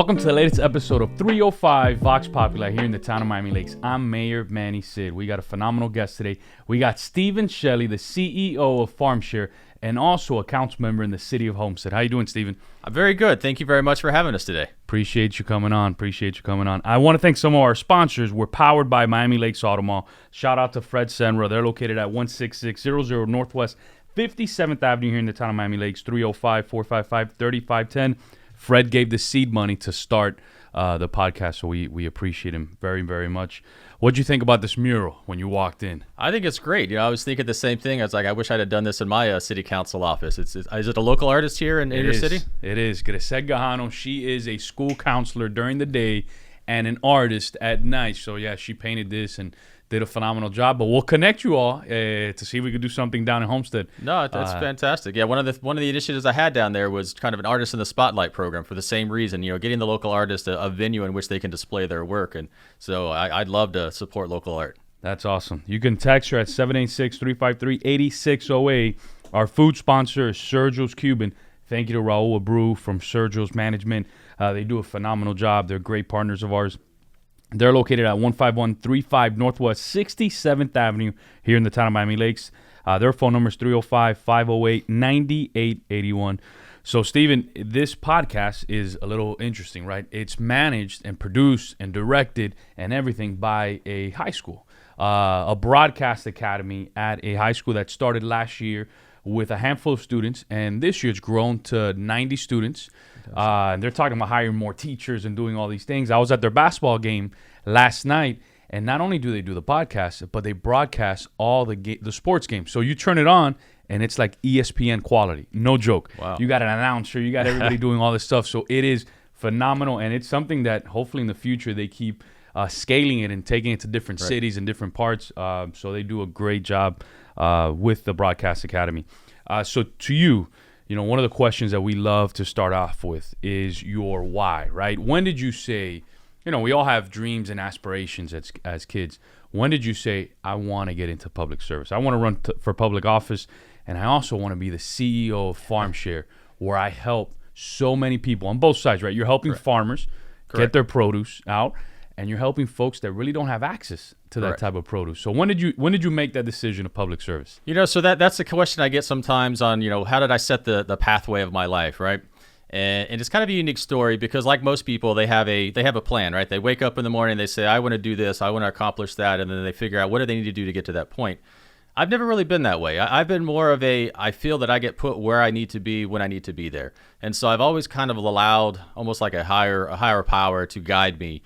Welcome to the latest episode of 305 Vox Populi here in the town of Miami Lakes. I'm Mayor Manny Cid. We got a phenomenal guest today. We got Shelley, the CEO of FarmShare, and also a council member in the city of Homestead. How you doing, Stephen? I'm very good. Thank you very much for having us today. Appreciate you coming on. I want to thank some of our sponsors. We're powered by Miami Lakes AutoMall. Shout out to Fred Senra. They're located at 16600 Northwest 57th Avenue here in the town of Miami Lakes, 305-455-3510. Fred gave the seed money to start the podcast, so we appreciate him very, very much. What'd you think about this mural when you walked in? I think it's great. I was thinking the same thing. I was like, I wish I'd have done this in my city council office. Is it a local artist here in your city? It is. Grisette Gajano. She is a school counselor during the day and an artist at night. So, yeah, she painted this and did a phenomenal job. But we'll connect you all to see if we could do something down in Homestead. No, that's fantastic. Yeah, one of the initiatives I had down there was kind of an artist in the spotlight program for the same reason. Getting the local artist a venue in which they can display their work, and so I'd love to support local art. That's awesome. You can text her at 786-353-8608. Our food sponsor is Sergio's Cuban. Thank you to Raul Abreu from Sergio's Management. They do a phenomenal job. They're great partners of ours. They're located at 15135 Northwest 67th Avenue here in the town of Miami Lakes. Their phone number is 305-508-9881. So, Stephen, this podcast is a little interesting, right? It's managed and produced and directed and everything by a high school, a broadcast academy at a high school that started last year with a handful of students, and this year it's grown to 90 students. And they're talking about hiring more teachers and doing all these things. I was at their basketball game last night, and not only do they do the podcast, but they broadcast all the sports games. So you turn it on, and it's like ESPN quality. No joke. Wow. You got an announcer. You got everybody doing all this stuff. So it is phenomenal, and it's something that hopefully in the future they keep scaling it and taking it to different cities and different parts. So they do a great job with the Broadcast Academy. So to you, one of the questions that we love to start off with is your why, right? When did you say, we all have dreams and aspirations as kids. When did you say, I want to get into public service? I want to run for public office, and I also want to be the CEO of FarmShare, where I help so many people on both sides, right? You're helping farmers get their produce out, and you're helping folks that really don't have access to that type of produce. So when did you make that decision of public service? So that's the question I get sometimes on, how did I set the pathway of my life, right? And it's kind of a unique story because, like most people, they have a plan, right? They wake up in the morning, they say, I want to do this, I want to accomplish that, and then they figure out what do they need to do to get to that point. I've never really been that way. I've been more of I feel that I get put where I need to be when I need to be there. And so I've always kind of allowed almost like a higher power to guide me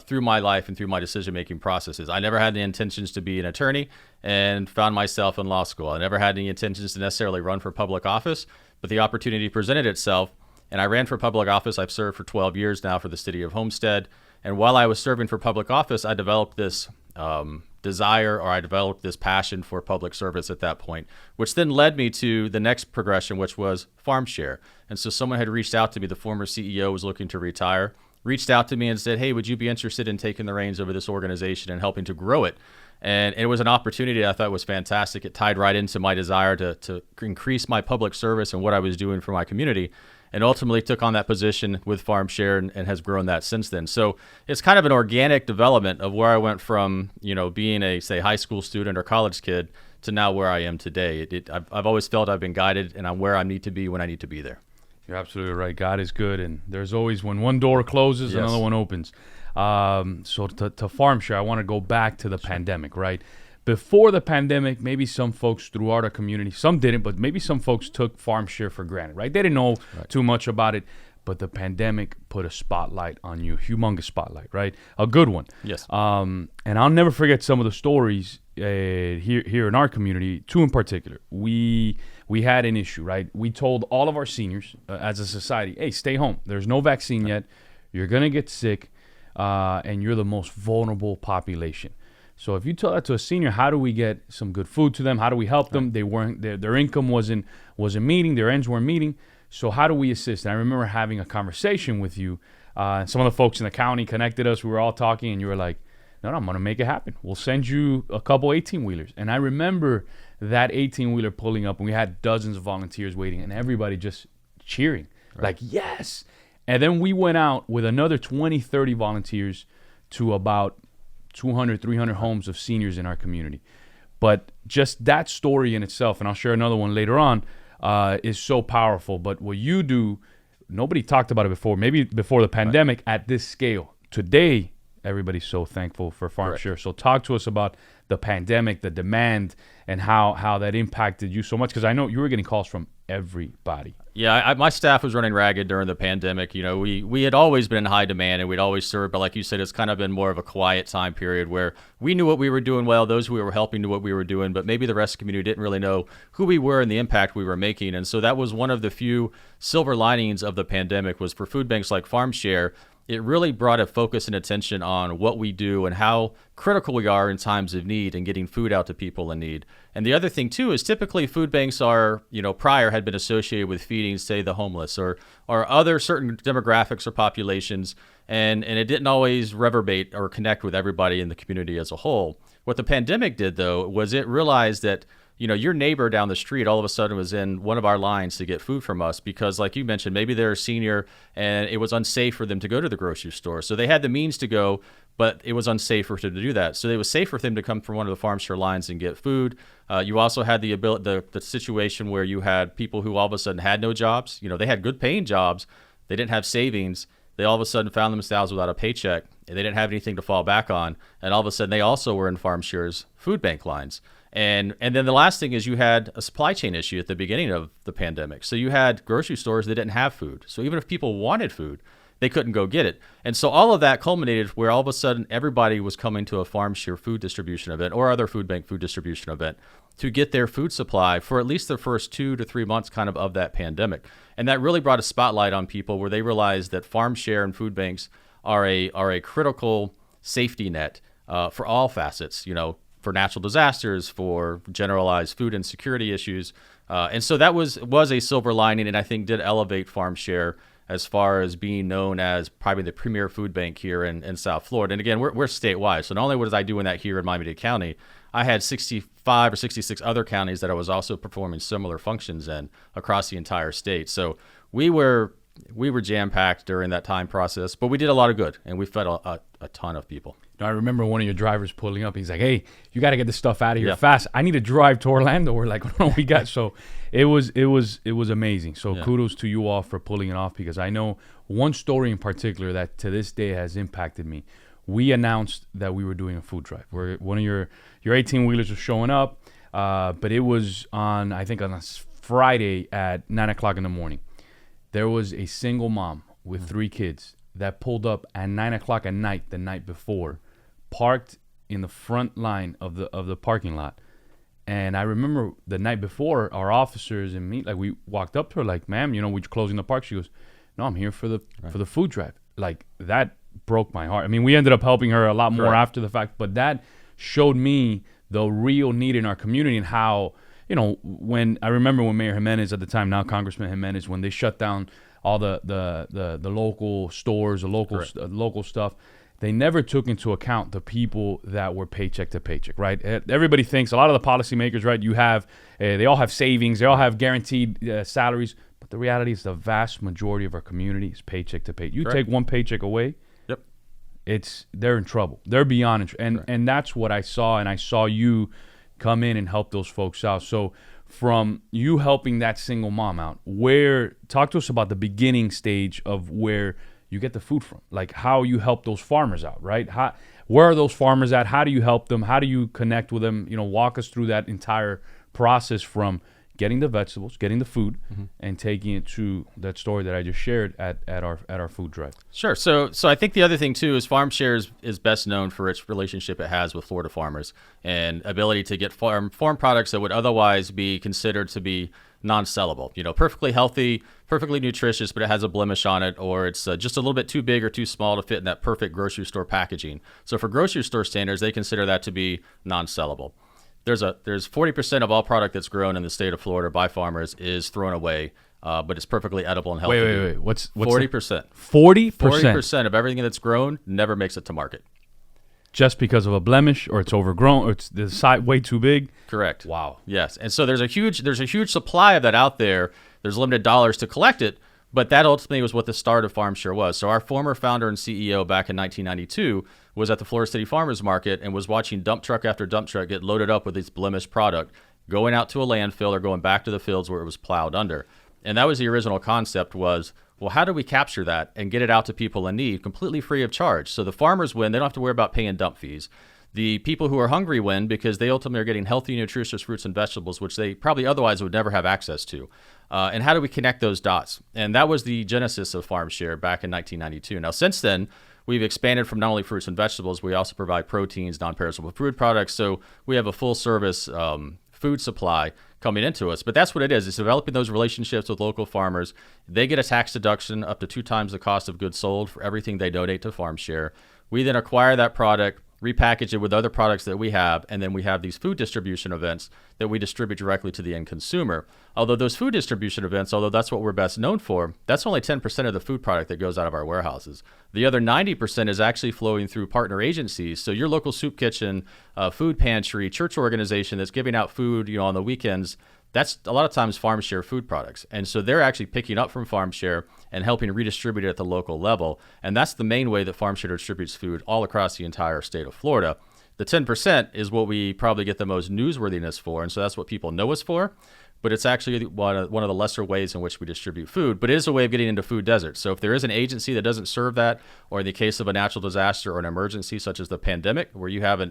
through my life and through my decision-making processes. I never had the intentions to be an attorney and found myself in law school. I never had any intentions to necessarily run for public office, but the opportunity presented itself, and I ran for public office. I've served for 12 years now for the city of Homestead, and while I was serving for public office, I developed this I developed this passion for public service at that point, which then led me to the next progression, which was FarmShare. And so someone had reached out to me, the former CEO was looking to retire, reached out to me and said, hey, would you be interested in taking the reins over this organization and helping to grow it? And it was an opportunity I thought was fantastic. It tied right into my desire to increase my public service and what I was doing for my community, and ultimately took on that position with FarmShare and has grown that since then. So it's kind of an organic development of where I went from, being a, say, high school student or college kid to now where I am today. I've always felt I've been guided, and I'm where I need to be when I need to be there. You're absolutely right. God is good, and there's always, when one door closes, another one opens. So to FarmShare, I want to go back to the pandemic, right? Before the pandemic, maybe some folks throughout our community, some didn't, but maybe some folks took FarmShare for granted, right? They didn't know too much about it, but the pandemic put a spotlight on you, humongous spotlight, right? A good one. Yes. And I'll never forget some of the stories here in our community, two in particular. We had an issue, right? We told all of our seniors as a society, hey, stay home. There's no vaccine yet. You're going to get sick, and you're the most vulnerable population. So if you tell that to a senior, how do we get some good food to them? How do we help them? They weren't their income wasn't meeting, their ends weren't meeting. So how do we assist? And I remember having a conversation with you. Some of the folks in the county connected us. We were all talking, and you were like, no, I'm going to make it happen. We'll send you a couple 18-wheelers. And I remember that 18-wheeler pulling up, and we had dozens of volunteers waiting, and everybody just cheering, like, yes. And then we went out with another 20, 30 volunteers to about 200, 300 homes of seniors in our community. But just that story in itself, and I'll share another one later on, is so powerful. But what you do, nobody talked about it before, maybe before the pandemic at this scale. Today, everybody's so thankful for FarmShare. So talk to us about the pandemic, the demand, and how that impacted you so much, because I know you were getting calls from everybody. Yeah, my staff was running ragged during the pandemic. You know, we had always been in high demand and we'd always served, but like you said, it's kind of been more of a quiet time period where we knew what we were doing well, those who we were helping knew what we were doing, but maybe the rest of the community didn't really know who we were and the impact we were making. And so that was one of the few silver linings of the pandemic, was for food banks like FarmShare. It really brought a focus and attention on what we do and how critical we are in times of need and getting food out to people in need. And the other thing too is typically food banks are, prior had been associated with feeding, say, the homeless or other certain demographics or populations, and it didn't always reverberate or connect with everybody in the community as a whole. What the pandemic did, though, was it realized that your neighbor down the street all of a sudden was in one of our lines to get food from us because, like you mentioned, maybe they're a senior and it was unsafe for them to go to the grocery store. So they had the means to go, but it was unsafe for them to do that. So it was safe for them to come from one of the FarmShare lines and get food. You also had the situation where you had people who all of a sudden had no jobs. They had good paying jobs. They didn't have savings. They all of a sudden found themselves without a paycheck and they didn't have anything to fall back on. And all of a sudden they also were in FarmShare's food bank lines. And then the last thing is you had a supply chain issue at the beginning of the pandemic. So you had grocery stores that didn't have food. So even if people wanted food, they couldn't go get it. And so all of that culminated where all of a sudden everybody was coming to a FarmShare food distribution event or other food bank food distribution event to get their food supply for at least the first 2 to 3 months of that pandemic. And that really brought a spotlight on people where they realized that FarmShare and food banks are a critical safety net for all facets, for natural disasters, for generalized food insecurity issues. And so that was a silver lining, and I think did elevate FarmShare as far as being known as probably the premier food bank here in South Florida. And again, we're statewide. So not only was I doing that here in Miami-Dade County, I had 65 or 66 other counties that I was also performing similar functions in across the entire state. So we were jam-packed during that time process, but we did a lot of good, and we fed a ton of people. I remember one of your drivers pulling up. He's like, "Hey, you got to get this stuff out of here fast. I need to drive to Orlando." We're like, "No, we got." So it was amazing. So kudos to you all for pulling it off, because I know one story in particular that to this day has impacted me. We announced that we were doing a food drive where one of your 18-wheelers was showing up, but it was on a Friday at 9:00 in the morning. There was a single mom with 3 kids that pulled up at 9:00 at night the night before, parked in the front line of the parking lot. And I remember the night before, our officers and me, like, we walked up to her like, "Ma'am, we're closing the park." She goes, "No, I'm here for the food drive." Like, that broke my heart. I mean, we ended up helping her a lot more after the fact, but that showed me the real need in our community and how, when I remember when Mayor Jimenez at the time, now Congressman Jimenez, when they shut down all the local stores, the local stuff, they never took into account the people that were paycheck to paycheck, right? Everybody thinks, a lot of the policymakers, right, they all have savings, they all have guaranteed salaries, but the reality is the vast majority of our community is paycheck to paycheck. You take one paycheck away, they're in trouble. They're beyond, and that's what I saw, and I saw you come in and help those folks out. So from you helping that single mom out, talk to us about the beginning stage of where you get the food from, like how you help those farmers out, right? Where are those farmers at? How do you help them? How do you connect with them? Walk us through that entire process from getting the vegetables, getting the food, and taking it to that story that I just shared at our food drive. Sure. So I think the other thing too is FarmShare is best known for its relationship it has with Florida farmers and ability to get farm products that would otherwise be considered to be non-sellable. Perfectly healthy, perfectly nutritious, but it has a blemish on it, or it's just a little bit too big or too small to fit in that perfect grocery store packaging. So for grocery store standards, they consider that to be non-sellable. There's 40% of all product that's grown in the state of Florida by farmers is thrown away, but it's perfectly edible and healthy. Wait. What's 40%? 40%? 40% of everything that's grown never makes it to market. Just because of a blemish, or it's overgrown, or it's the size way too big? Correct. Wow. Yes. And so there's a huge supply of that out there. There's limited dollars to collect it, But that ultimately was what the start of FarmShare was. So our former founder and CEO back in 1992 was at the Florida City Farmers Market and was watching dump truck after dump truck get loaded up with this blemished product, going out to a landfill or going back to the fields where it was plowed under. And that was the original concept was, well, how do we capture that and get it out to people in need completely free of charge? So the farmers win. They don't have to worry about paying dump fees. The people who are hungry win because they ultimately are getting healthy, nutritious fruits and vegetables, which they probably otherwise would never have access to. And how do we connect those dots? And that was the genesis of FarmShare back in 1992. Now, since then, we've expanded from not only fruits and vegetables, we also provide proteins, non-perishable food products. So we have a full service food supply coming into us. But that's what it is. It's developing those relationships with local farmers. They get a tax deduction up to 2 times the cost of goods sold for everything they donate to FarmShare. We then acquire that product, repackage it with other products that we have, and then we have these food distribution events that we distribute directly to the end consumer. Although those food distribution events, although that's what we're best known for, that's only 10% of the food product that goes out of our warehouses. The other 90% is actually flowing through partner agencies. So your local soup kitchen, food pantry, church organization that's giving out food, on the weekends, that's a lot of times FarmShare food products. And so they're actually picking up from FarmShare and helping redistribute it at the local level. And that's the main way that FarmShare distributes food all across the entire state of Florida. The 10% is what we probably get the most newsworthiness for. And so that's what people know us for. But it's actually one of the lesser ways in which we distribute food. But it is a way of getting into food deserts. So if there is an agency that doesn't serve that, or in the case of a natural disaster or an emergency such as the pandemic, where you have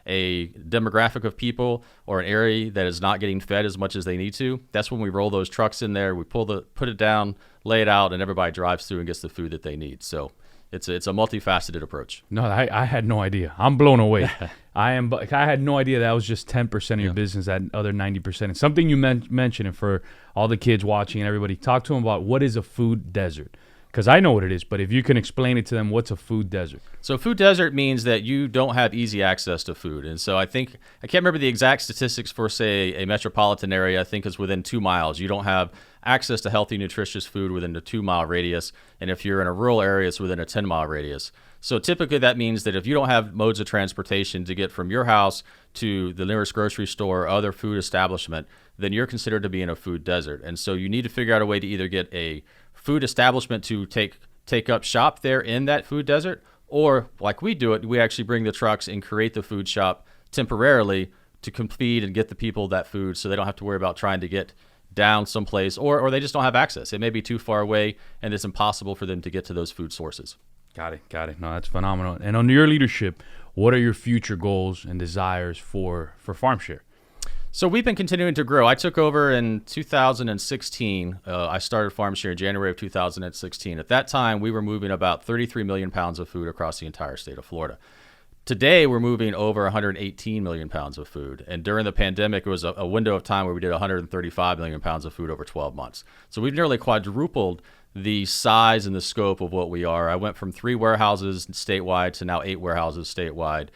a demographic of people or an area that is not getting fed as much as they need to, that's when we roll those trucks in there, we put it down, lay it out, and everybody drives through and gets the food that they need. So it's a multifaceted approach. No, I had no idea. I'm blown away. I had no idea that was just 10% of your business, that other 90%. It's something you mentioned, and for all the kids watching and everybody, talk to them about what is a food desert. Because I know what it is, but if you can explain it to them, what's a food desert? So food desert means that you don't have easy access to food. And so I can't remember the exact statistics for, say, a metropolitan area. I think it's within 2 miles. You don't have access to healthy, nutritious food within a 2-mile radius. And if you're in a rural area, it's within a 10-mile radius. So typically that means that if you don't have modes of transportation to get from your house to the nearest grocery store or other food establishment, then you're considered to be in a food desert. And so you need to figure out a way to either get a food establishment to take up shop there in that food desert, or like we do it, we actually bring the trucks and create the food shop temporarily to feed and get the people that food so they don't have to worry about trying to get down someplace, or they just don't have access. It may be too far away and it's impossible for them to get to those food sources. Got it. No, that's phenomenal. And under your leadership, what are your future goals and desires for FarmShare? So we've been continuing to grow. I took over in 2016. I started FarmShare in January of 2016. At that time, we were moving about 33 million pounds of food across the entire state of Florida. Today, we're moving over 118 million pounds of food. And during the pandemic, it was a window of time where we did 135 million pounds of food over 12 months. So we've nearly quadrupled the size and the scope of what we are. I went from 3 warehouses statewide to now 8 warehouses statewide.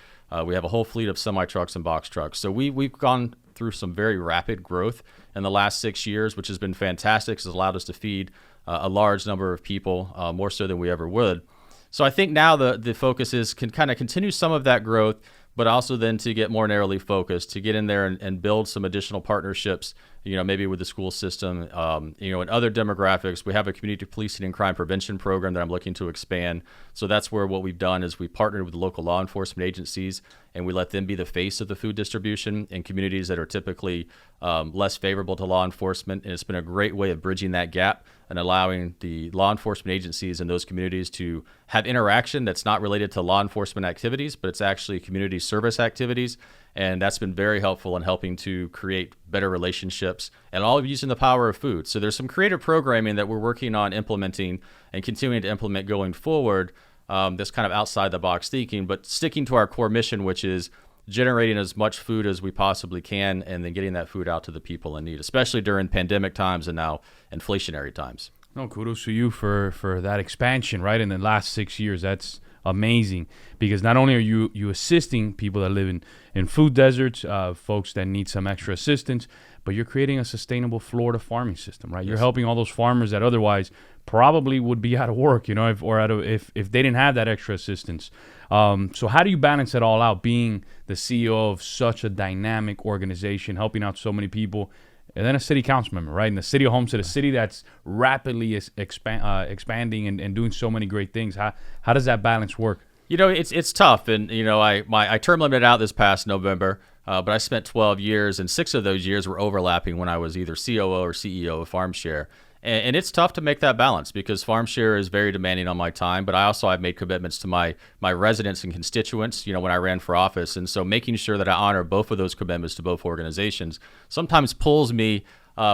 We have a whole fleet of semi-trucks and box trucks. So we've gone through some very rapid growth in the last 6 years, which has been fantastic. It's allowed us to feed a large number of people, more so than we ever would. So I think now the focus is can kind of continue some of that growth, but also then to get more narrowly focused, to get in there and build some additional partnerships, maybe with the school system, and other demographics. We have a community policing and crime prevention program that I'm looking to expand. So that's where what we've done is we partnered with local law enforcement agencies, and we let them be the face of the food distribution in communities that are typically less favorable to law enforcement. And it's been a great way of bridging that gap and allowing the law enforcement agencies in those communities to have interaction that's not related to law enforcement activities, but it's actually community service activities. And that's been very helpful in helping to create better relationships and all using the power of food. So there's some creative programming that we're working on implementing and continuing to implement going forward, that's kind of outside the box thinking, but sticking to our core mission, which is generating as much food as we possibly can and then getting that food out to the people in need, especially during pandemic times and now inflationary times. No, kudos to you for that expansion, right? In the last 6 years, that's amazing, because not only are you assisting people that live in food deserts, folks that need some extra assistance, but you're creating a sustainable Florida farming system, right? Yes. You're helping all those farmers that otherwise probably would be out of work, if they didn't have that extra assistance. So how do you balance it all out, being the CEO of such a dynamic organization, helping out so many people, and then a city council member, right? In the city of Homestead, a city that's rapidly expanding and doing so many great things. How does that balance work? It's tough, and I term limited out this past November, but I spent 12 years, and 6 of those years were overlapping when I was either COO or CEO of FarmShare. And it's tough to make that balance because FarmShare is very demanding on my time, but I've made commitments to my residents and constituents, when I ran for office. And so making sure that I honor both of those commitments to both organizations sometimes pulls me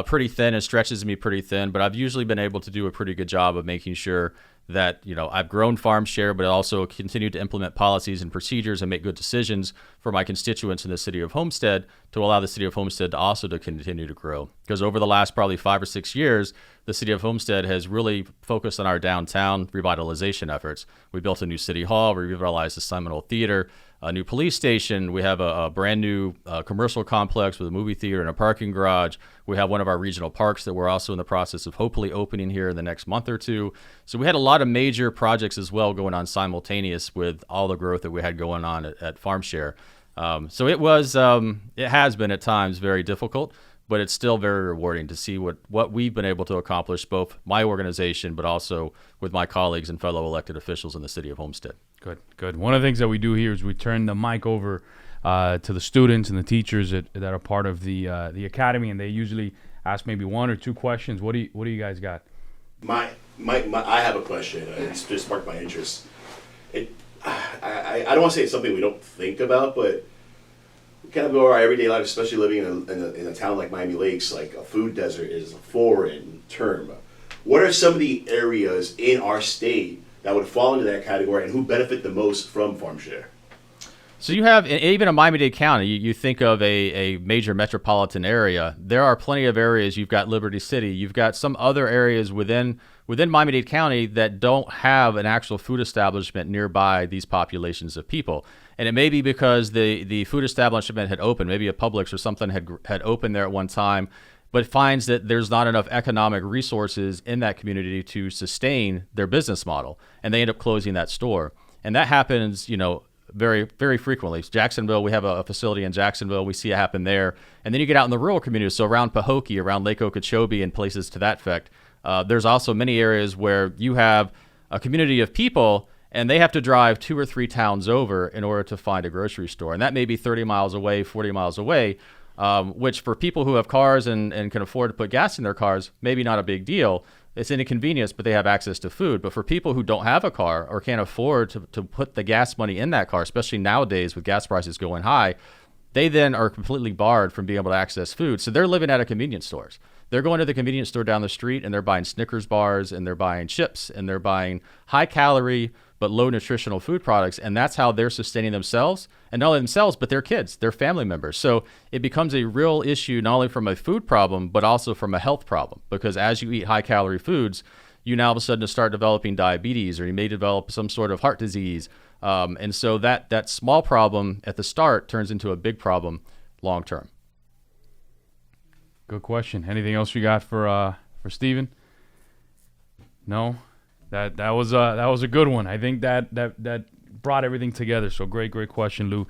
pretty thin and stretches me pretty thin, but I've usually been able to do a pretty good job of making sure that I've grown FarmShare, but also continued to implement policies and procedures and make good decisions for my constituents in the city of Homestead to allow the city of Homestead to also to continue to grow. Because over the last probably 5 or 6 years, the city of Homestead has really focused on our downtown revitalization efforts. We built a new city hall, we revitalized the Seminole Theater, a new police station. We have a brand new commercial complex with a movie theater and a parking garage. We have one of our regional parks that we're also in the process of hopefully opening here in the next month or two. So we had a lot of major projects as well going on simultaneous with all the growth that we had going on at FarmShare. So it has been at times very difficult, but it's still very rewarding to see what we've been able to accomplish, both my organization, but also with my colleagues and fellow elected officials in the city of Homestead. Good. One of the things that we do here is we turn the mic over to the students and the teachers that are part of the academy, and they usually ask maybe 1 or 2 questions. What do you guys got? I have a question. It's just sparked my interest. I don't want to say it's something we don't think about, but we kind of go our everyday life, especially living in a town like Miami Lakes. Like a food desert is a foreign term. What are some of the areas in our state that would fall into that category, and who benefit the most from FarmShare? So you have, even in Miami-Dade County, you think of a major metropolitan area. There are plenty of areas. You've got Liberty City. You've got some other areas within Miami-Dade County that don't have an actual food establishment nearby these populations of people. And it may be because the food establishment had opened, maybe a Publix or something had opened there at one time, but finds that there's not enough economic resources in that community to sustain their business model, and they end up closing that store. And that happens, very, very frequently. Jacksonville, we have a facility in Jacksonville. We see it happen there. And then you get out in the rural communities, so around Pahokee, around Lake Okeechobee, and places to that effect. There's also many areas where you have a community of people, and they have to drive 2 or 3 towns over in order to find a grocery store. And that may be 30 miles away, 40 miles away, which for people who have cars and can afford to put gas in their cars, maybe not a big deal. It's an inconvenience, but they have access to food. But for people who don't have a car or can't afford to put the gas money in that car, especially nowadays with gas prices going high, they then are completely barred from being able to access food. So they're living out of convenience stores. They're going to the convenience store down the street, and they're buying Snickers bars, and they're buying chips, and they're buying high-calorie but low nutritional food products, and that's how they're sustaining themselves, and not only themselves, but their kids, their family members. So it becomes a real issue, not only from a food problem, but also from a health problem, because as you eat high-calorie foods, you now all of a sudden start developing diabetes, or you may develop some sort of heart disease. And so that small problem at the start turns into a big problem long-term. Good question. Anything else you got for Steven? No? That was a good one. I think that brought everything together. So great question, Lou.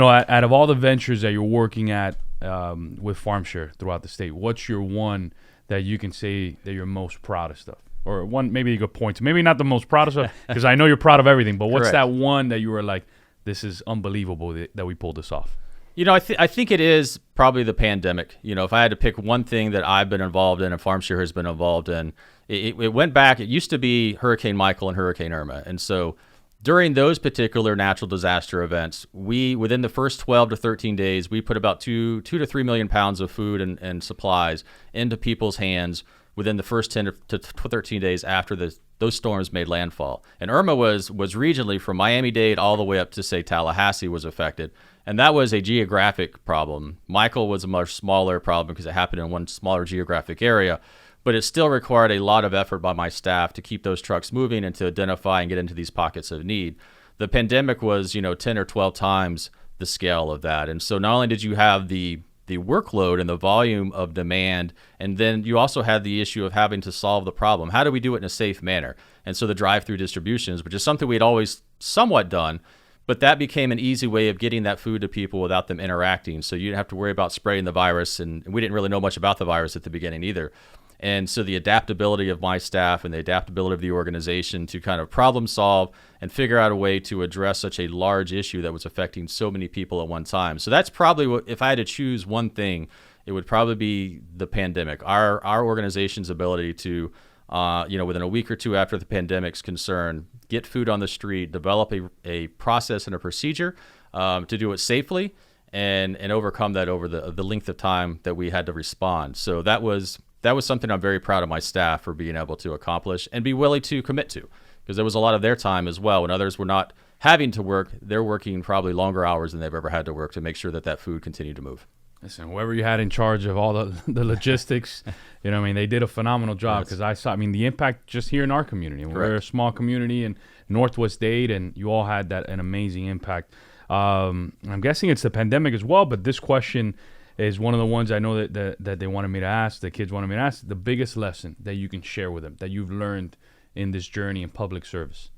Out of all the ventures that you're working at with FarmShare throughout the state, what's your one that you can say that you're most proudest of? Or one maybe you could point to. Maybe not the most proudest of, because I know you're proud of everything, but what's that one that you were like, this is unbelievable that we pulled this off? I think it is probably the pandemic. If I had to pick one thing that I've been involved in and FarmShare has been involved in, it went back. It used to be Hurricane Michael and Hurricane Irma. And so during those particular natural disaster events, within the first 12 to 13 days, we put about 2 to 3 million pounds of food and supplies into people's hands within the first 10 to 13 days after those storms made landfall. And Irma was regionally from Miami-Dade all the way up to, say, Tallahassee was affected. And that was a geographic problem. Michael was a much smaller problem because it happened in one smaller geographic area, but it still required a lot of effort by my staff to keep those trucks moving and to identify and get into these pockets of need. The pandemic was, 10 or 12 times the scale of that. And so not only did you have the workload and the volume of demand, and then you also had the issue of having to solve the problem. How do we do it in a safe manner? And so the drive-through distributions, which is something we'd always somewhat done, But that became an easy way of getting that food to people without them interacting. So you didn't have to worry about spreading the virus. And we didn't really know much about the virus at the beginning either. And so the adaptability of my staff and the adaptability of the organization to kind of problem solve and figure out a way to address such a large issue that was affecting so many people at one time. So that's probably what, if I had to choose one thing, it would probably be the pandemic. Our organization's ability to, within a week or two after the pandemic's concern, get food on the street, develop a process and a procedure to do it safely and overcome that over the length of time that we had to respond. So that was something I'm very proud of my staff for being able to accomplish and be willing to commit to, because there was a lot of their time as well. When others were not having to work, they're working probably longer hours than they've ever had to work to make sure that food continued to move. Listen, whoever you had in charge of all the logistics, they did a phenomenal job, because I saw, the impact just here in our community. We're a small community in Northwest Dade, and you all had an amazing impact. I'm guessing it's the pandemic as well, but this question is one of the ones I know that they wanted me to ask, the kids wanted me to ask, the biggest lesson that you can share with them, that you've learned in this journey in public service.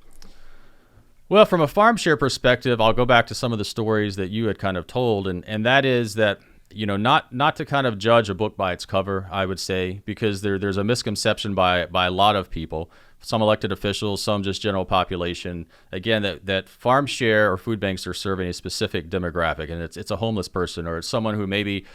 Well, from a farm share perspective, I'll go back to some of the stories that you had kind of told, and that is that, not to kind of judge a book by its cover, I would say, because there's a misconception by a lot of people, some elected officials, some just general population, again, that farm share or food banks are serving a specific demographic, and it's a homeless person, or it's someone who maybe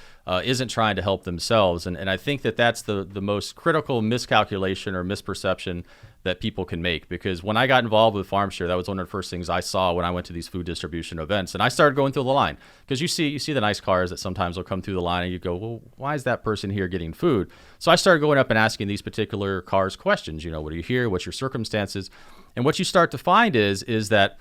isn't trying to help themselves. And I think that's the most critical miscalculation or misperception that people can make, because when I got involved with farm share, that was one of the first things I saw when I went to these food distribution events, and I started going through the line, because you see the nice cars that sometimes will come through the line and you go, well, why is that person here getting food? So I started going up and asking these particular cars questions. What are you here? What's your circumstances? And what you start to find is that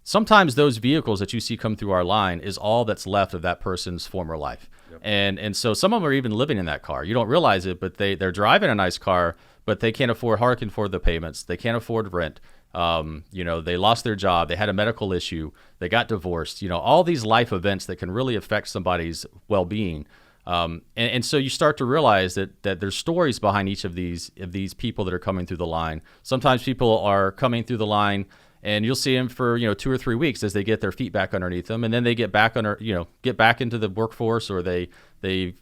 sometimes those vehicles that you see come through our line is all that's left of that person's former life. Yep. And so some of them are even living in that car. You don't realize it, but they're driving a nice car, but they can't hardly afford the payments. They can't afford rent. They lost their job. They had a medical issue. They got divorced. All these life events that can really affect somebody's well-being. And so you start to realize that there's stories behind each of these people that are coming through the line. Sometimes people are coming through the line, and you'll see them for 2 or 3 weeks as they get their feet back underneath them, and then they get back into the workforce, or they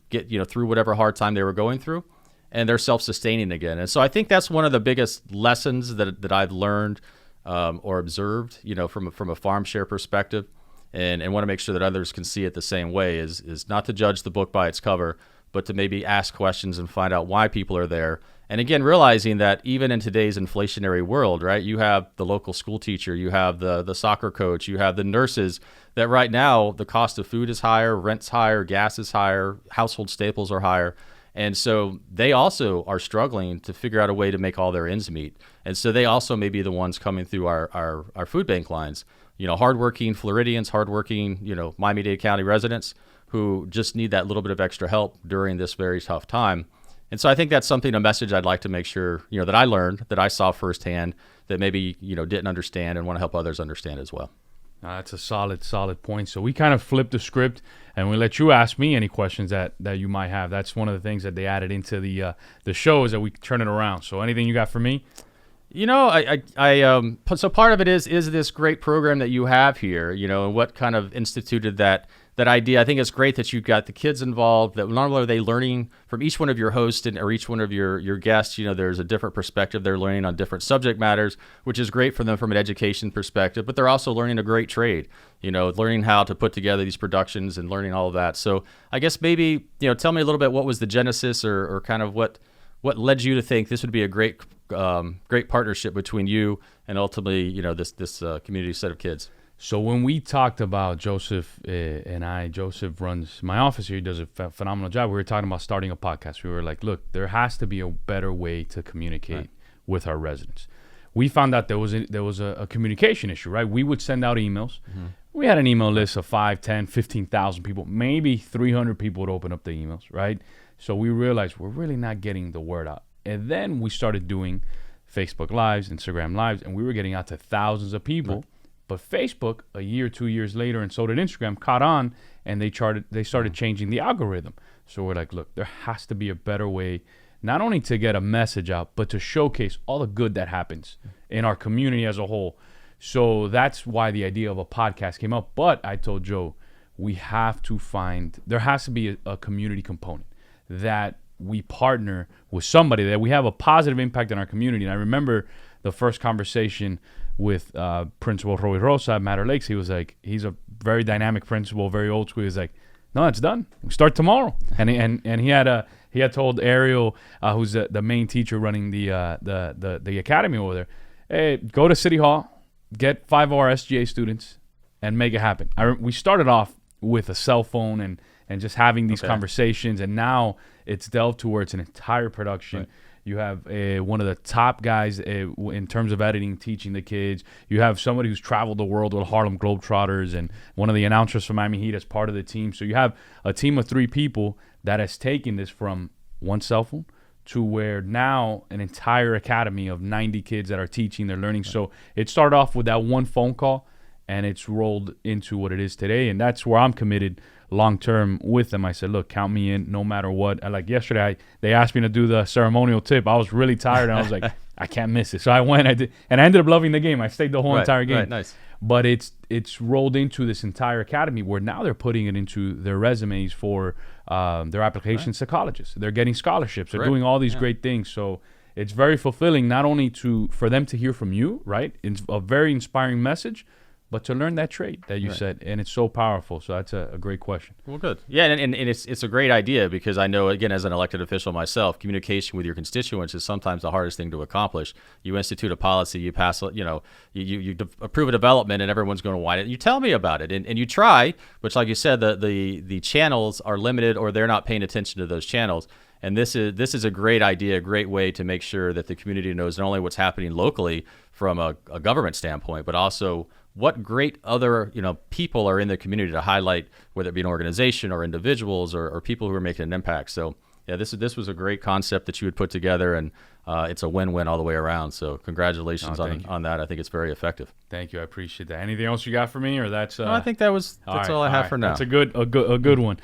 get through whatever hard time they were going through, and they're self-sustaining again. And so I think that's one of the biggest lessons that I've learned or observed, from a farm share perspective, and want to make sure that others can see it the same way, is not to judge the book by its cover, but to maybe ask questions and find out why people are there. And again, realizing that even in today's inflationary world, right, you have the local school teacher, you have the soccer coach, you have the nurses, that right now the cost of food is higher, rent's higher, gas is higher, household staples are higher. And so they also are struggling to figure out a way to make all their ends meet. And so they also may be the ones coming through our food bank lines. Hardworking Floridians, hardworking, Miami-Dade County residents who just need that little bit of extra help during this very tough time. And so I think that's a message I'd like to make sure, that I learned, that I saw firsthand, that maybe, didn't understand and want to help others understand as well. That's a solid point. So we kind of flipped the script, and we let you ask me any questions that you might have. That's one of the things that they added into the show, is that we turn it around. So anything you got for me? So part of it is this great program that you have here, and what kind of instituted that idea. I think it's great that you've got the kids involved, that not only are they learning from each one of your hosts or each one of your guests, there's a different perspective. They're learning on different subject matters, which is great for them from an education perspective, but they're also learning a great trade, learning how to put together these productions and learning all of that. So I guess maybe, tell me a little bit, what was the genesis or kind of what led you to think this would be a great partnership between you and ultimately, this community set of kids? So when we talked about Joseph and I, Joseph runs my office here. He does a phenomenal job. We were talking about starting a podcast. We were like, look, there has to be a better way to communicate with our residents. We found out there was a communication issue, right? We would send out emails. Mm-hmm. We had an email list of 5, 10, 15,000 people. Maybe 300 people would open up the emails, right? So we realized we're really not getting the word out. And then we started doing Facebook Lives, Instagram Lives, and we were getting out to thousands of people. Right. But Facebook, a year, 2 years later, and so did Instagram, caught on, and they started changing the algorithm. So we're like, look, there has to be a better way, not only to get a message out, but to showcase all the good that happens in our community as a whole. So that's why the idea of a podcast came up. But I told Joe, there has to be a community component, that we partner with somebody, that we have a positive impact in our community. And I remember the first conversation with Principal Roy Rosa at Matter Lakes. He was like, he's a very dynamic principal, very old school. He was like, no, it's done. We start tomorrow. And he had told Ariel, who's the main teacher running the academy over there, hey, go to City Hall, get 5 of our SGA students, and make it happen. We started off with a cell phone and just having these conversations, and now it's delved towards an entire production. Right. You have one of the top guys in terms of editing, teaching the kids. You have somebody who's traveled the world with Harlem Globetrotters, and one of the announcers from Miami Heat as part of the team. So you have a team of 3 people that has taken this from one cell phone to where now an entire academy of 90 kids that are teaching, they're learning. Right. So it started off with that one phone call, and it's rolled into what it is today. And that's where I'm committed long-term with them. I said, look, count me in no matter what. Like yesterday, they asked me to do the ceremonial tip. I was really tired, and I was like, I can't miss it. So I went, I did, and I ended up loving the game. I stayed the whole entire game. Right, nice. But it's rolled into this entire academy where now they're putting it into their resumes for their applications to colleges. They're getting scholarships. They're doing all these great things. So it's very fulfilling, not only for them to hear from you, right? It's a very inspiring message, but to learn that trait that you said, and it's so powerful. So that's a great question. Well, good. Yeah, and it's a great idea, because I know, again, as an elected official myself, communication with your constituents is sometimes the hardest thing to accomplish. You institute a policy, you pass, you approve a development, and everyone's going to whine it. You tell me about it, and you try, which, like you said, the channels are limited, or they're not paying attention to those channels. And this is a great idea, a great way to make sure that the community knows not only what's happening locally from a government standpoint, but also what great other people are in the community to highlight, whether it be an organization or individuals or people who are making an impact. So yeah, this was a great concept that you had put together, and it's a win-win all the way around. So congratulations on that. I think it's very effective. Thank you. I appreciate that. Anything else you got for me, or that's? No, I think that's all I have for now. That's a good one.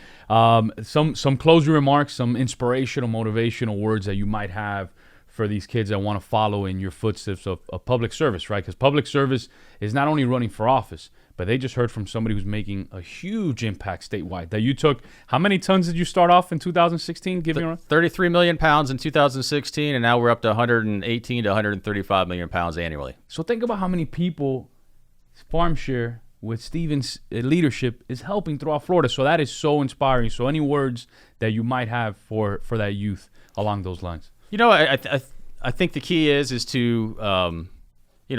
Some closing remarks, some inspirational, motivational words that you might have for these kids that want to follow in your footsteps of public service, right? Because public service is not only running for office, but they just heard from somebody who's making a huge impact statewide. That you took, how many tons did you start off in 2016? 33 million pounds in 2016, and now we're up to 118 to 135 million pounds annually. So think about how many people FarmShare with Steven's leadership is helping throughout Florida. So that is so inspiring. So any words that you might have for that youth along those lines? I think the key is to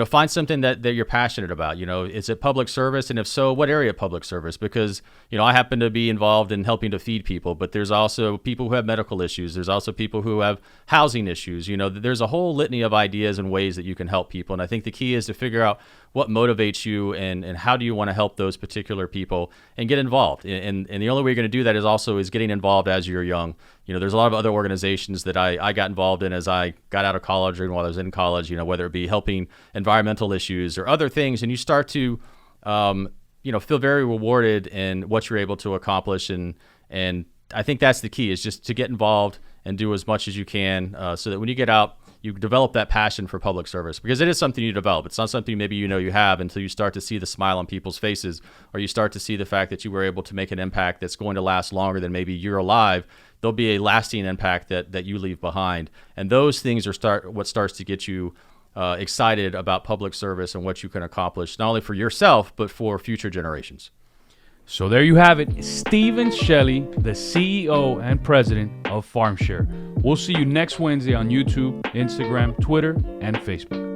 find something that you're passionate about. Is it public service? And if so, what area of public service? Because, I happen to be involved in helping to feed people, but there's also people who have medical issues. There's also people who have housing issues. There's a whole litany of ideas and ways that you can help people. And I think the key is to figure out what motivates you and how do you want to help those particular people and get involved. And the only way you're going to do that is getting involved as you're young. There's a lot of other organizations that I got involved in as I got out of college or while I was in college, whether it be helping environmental issues or other things. And you start to, feel very rewarded in what you're able to accomplish. And I think that's the key, is just to get involved and do as much as you can so that when you get out, you develop that passion for public service, because it is something you develop. It's not something maybe you have until you start to see the smile on people's faces, or you start to see the fact that you were able to make an impact that's going to last longer than maybe you're alive. There'll be a lasting impact that you leave behind. And those things are what starts to get you excited about public service and what you can accomplish, not only for yourself, but for future generations. So there you have it. Stephen Shelley, the CEO and president of FarmShare. We'll see you next Wednesday on YouTube, Instagram, Twitter, and Facebook.